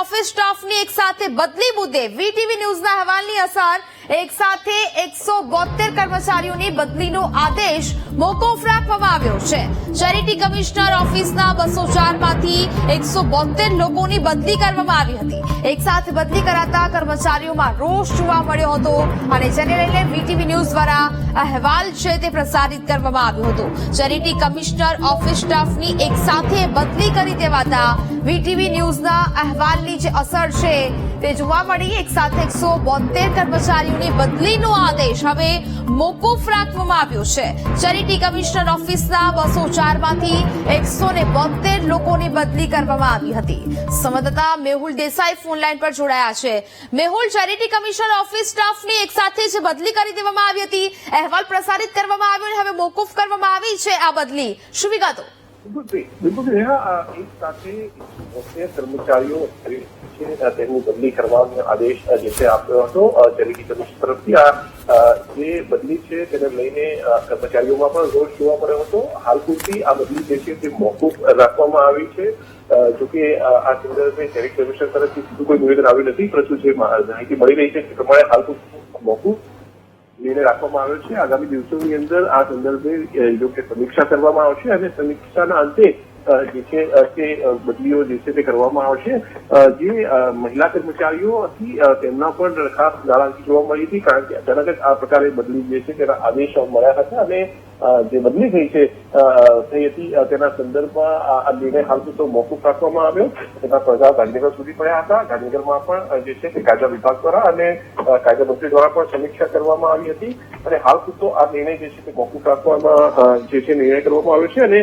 Office સ્ટાફની એક સાથે બદલી મુદ્દે વીટીવી ન્યૂઝના અહેવાલની અસર એક સાથે 172 કર્મચારીઓની બદલીનો આદેશ મોકૂફ રાખવામાં આવ્યો છે। ચેરિટી કમિશનર ઓફિસના 204 માંથી 172 લોકોની બદલી કરવામાં આવી હતી। એક સાથે બદલી કરાતા કર્મચારીઓમાં રોષ જોવા મળ્યો હતો અને જેને લઈને વીટીવી ન્યૂઝ દ્વારા અહેવાલ છે તે પ્રસારિત કરવામાં આવ્યો હતો। ચેરિટી કમિશનર ઓફિસ સ્ટાફની એક સાથે બદલી કરી દેવાતા વીટીવી ન્યૂઝના અહેવાલની જે અસર છે તે જોવા મળી। એક સાથે 172 કર્મચારીઓની બદલીનો આદેશ હવે મોકૂફ રાખવામાં આવ્યો છે। ચેરિટી કમિશનર ઓફિસના 204 માંથી 172 લોકોની બદલી કરવામાં આવી હતી। સંવાદદાતા મેહુલ દેસાઈ ફોનલાઈન પર જોડાયા છે। મેહુલ, ચેરિટી કમિશનર ઓફિસ સ્ટાફની એક સાથે જે બદલી કરી દેવામાં આવી હતી, અહેવાલ પ્રસારિત કરવામાં આવ્યો અને હવે મોકૂફ કરવામાં આવી છે આ બદલી, શું વિગતો? બિલકુલ એક સાથે 72 કર્મચારીઓ તેમની બદલી કરવાનો આદેશ જે છે આપ્યો હતો ચેરિટી કમિશનર તરફથી। આ જે બદલી છે તેને લઈને કર્મચારીઓમાં પણ રોષ જોવા મળ્યો હતો। હાલ પૂરતી આ બદલી જે છે તે મોકૂફ રાખવામાં આવી છે। જોકે આ સંદર્ભે ચેરિટી કમિશનર તરફથી સીધું કોઈ નિવેદન આવ્યું નથી, પરંતુ જે માહિતી મળી રહી છે તે પ્રમાણે હાલ પૂરતું મોકૂફ નિર્ણય રાખવામાં આવ્યો છે। આગામી દિવસોની અંદર આ સંદર્ભે યોગ્ય સમીક્ષા કરવામાં આવશે અને સમીક્ષાના અંતે જે છે તે બદલીઓ જે છે તે કરવામાં આવશે। જે મહિલા કર્મચારીઓ હતી તેમના પણ ખાસ નારાજગી જોવા મળી હતી, કારણ કે અચાનક જ આ પ્રકારે બદલી જે છે તેના આદેશ મળ્યા હતા અને જે બદલી થઈ હતી તેના સંદર્ભમાં આ નિર્ણય હાલ તો મોકૂફ રાખવામાં આવ્યો। તેના પ્રજાઓ ગાંધીનગર સુધી પડ્યા હતા। ગાંધીનગરમાં પણ જે છે તે કાયદા વિભાગ દ્વારા અને કાયદા મંત્રી દ્વારા પણ સમીક્ષા કરવામાં આવી હતી અને હાલ પૂરતો આ નિર્ણય જે છે તે મોકૂફ રાખવામાં જે છે નિર્ણય કરવામાં આવ્યો છે અને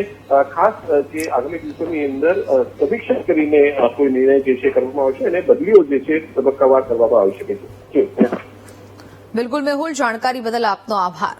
ખાસ જે આગામી દિવસોની અંદર સમીક્ષા કરીને કોઈ નિર્ણય જે છે કરવામાં આવશે અને બદલીઓ જે છે તબક્કાવાર કરવામાં આવી શકે છે। બિલકુલ મેહુલ, જાણકારી બદલ આપનો આભાર।